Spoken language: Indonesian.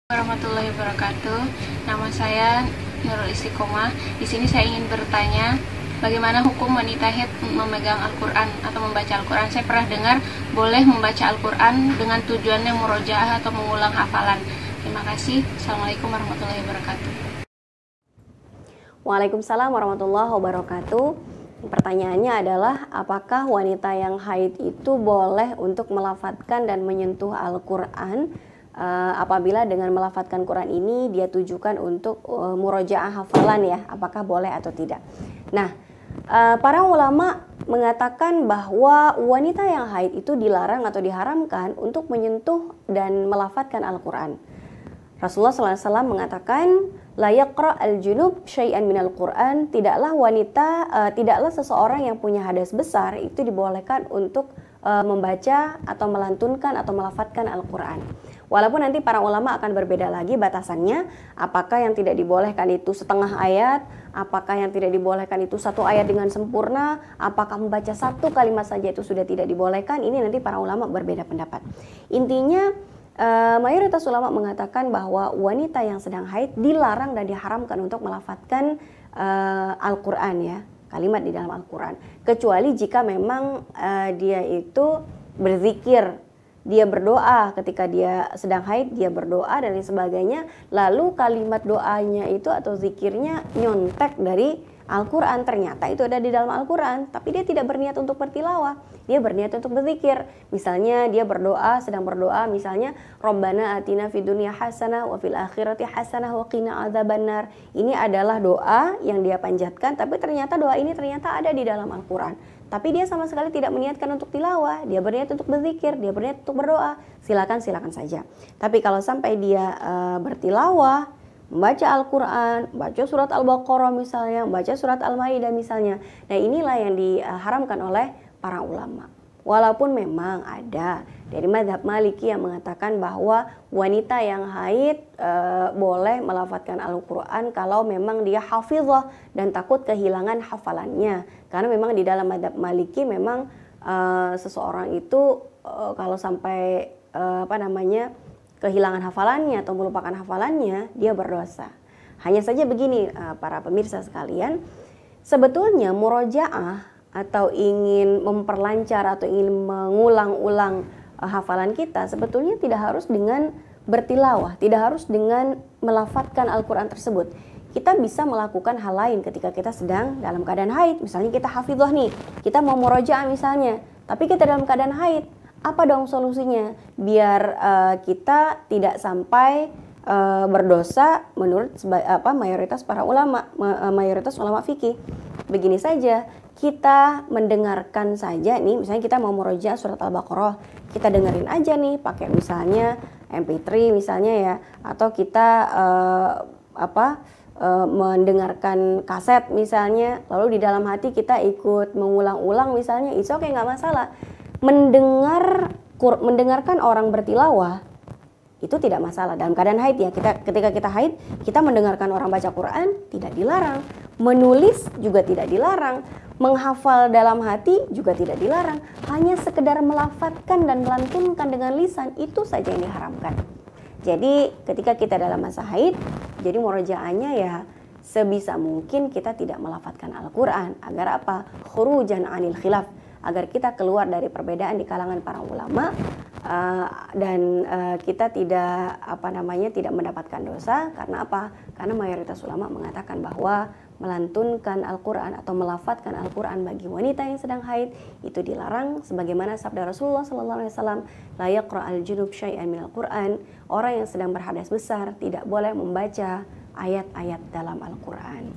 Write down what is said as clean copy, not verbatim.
Warahmatullahi wabarakatuh. Nama saya Nurul Istiqomah. Di sini saya ingin bertanya, bagaimana hukum wanita haid memegang Al-Quran atau membaca Al-Quran? Saya pernah dengar boleh membaca Al-Quran dengan tujuannya murojaah atau mengulang hafalan. Terima kasih. Assalamualaikum warahmatullahi wabarakatuh. Waalaikumsalam warahmatullahi wabarakatuh. Pertanyaannya adalah, apakah wanita yang haid itu boleh untuk melafadzkan dan menyentuh Al-Quran apabila dengan melafadzkan Quran ini dia tujukan untuk murojaah hafalan ya, apakah boleh atau tidak? Nah, para ulama mengatakan bahwa wanita yang haid itu dilarang atau diharamkan untuk menyentuh dan melafadzkan Al-Quran. Rasulullah SAW mengatakan, la yaqra al-junub syai'an minal Quran, tidaklah seseorang yang punya hadas besar itu dibolehkan untuk membaca atau melantunkan atau melafadzkan Al-Quran. Walaupun nanti para ulama akan berbeda lagi batasannya, apakah yang tidak dibolehkan itu setengah ayat, apakah yang tidak dibolehkan itu satu ayat dengan sempurna, apakah membaca satu kalimat saja itu sudah tidak dibolehkan, ini nanti para ulama berbeda pendapat. Intinya, mayoritas ulama mengatakan bahwa wanita yang sedang haid dilarang dan diharamkan untuk melafadzkan Al-Quran ya, kalimat di dalam Al-Quran, kecuali jika memang dia itu berzikir, dia berdoa ketika dia sedang haid, dia berdoa dan lain sebagainya, lalu kalimat doanya itu atau zikirnya nyontek dari Al-Quran, ternyata itu ada di dalam Al-Quran, tapi dia tidak berniat untuk bertilawah, dia berniat untuk berzikir. Misalnya dia berdoa, sedang berdoa, misalnya Rabbana atina fid dunya hasanah wa fil akhirati hasanah wa qina adzabannar. Ini adalah doa yang dia panjatkan, tapi ternyata doa ini ternyata ada di dalam Al-Quran. Tapi dia sama sekali tidak meniatkan untuk tilawah, dia berniat untuk berzikir, dia berniat untuk berdoa, silakan saja. Tapi kalau sampai dia bertilawah, membaca Al-Quran, baca surat Al-Baqarah misalnya, baca surat Al-Maidah misalnya, nah inilah yang diharamkan oleh para ulama. Walaupun memang ada dari mazhab Maliki yang mengatakan bahwa wanita yang haid boleh melafadzkan Al-Quran kalau memang dia hafizah dan takut kehilangan hafalannya. Karena memang di dalam mazhab Maliki memang seseorang itu kalau sampai kehilangan hafalannya atau melupakan hafalannya, dia berdosa. Hanya saja begini para pemirsa sekalian, sebetulnya murojaah atau ingin memperlancar atau ingin mengulang-ulang hafalan kita sebetulnya tidak harus dengan bertilawah, tidak harus dengan melafadzkan Al-Quran tersebut. Kita bisa melakukan hal lain ketika kita sedang dalam keadaan haid. Misalnya kita hafizah nih, kita mau murojaah misalnya, tapi kita dalam keadaan haid. Apa dong solusinya? Biar kita tidak sampai berdosa menurut mayoritas para ulama, mayoritas ulama fikih. Begini saja, kita mendengarkan saja nih, misalnya kita mau murojaah surat Al-Baqarah, kita dengerin aja nih pakai misalnya MP3 misalnya ya, atau kita mendengarkan kaset misalnya, lalu di dalam hati kita ikut mengulang-ulang misalnya, it's okay, nggak masalah. Mendengarkan orang bertilawah itu tidak masalah dalam keadaan haid ya. Ketika kita haid, kita mendengarkan orang baca Quran tidak dilarang, menulis juga tidak dilarang, menghafal dalam hati juga tidak dilarang, hanya sekedar melafadzkan dan melantunkan dengan lisan itu saja yang diharamkan. Jadi ketika kita dalam masa haid, jadi murojaahnya ya sebisa mungkin kita tidak melafadzkan Al-Quran. Agar apa? Khurujan anil khilaf, agar kita keluar dari perbedaan di kalangan para ulama dan kita tidak tidak mendapatkan dosa. Karena apa? Karena mayoritas ulama mengatakan bahwa melantunkan Al-Quran atau melafadzkan Al-Quran bagi wanita yang sedang haid itu dilarang, sebagaimana sabda Rasulullah SAW, la yaqra al-junub syai'an minal Quran, orang yang sedang berhadas besar tidak boleh membaca ayat-ayat dalam Al-Quran.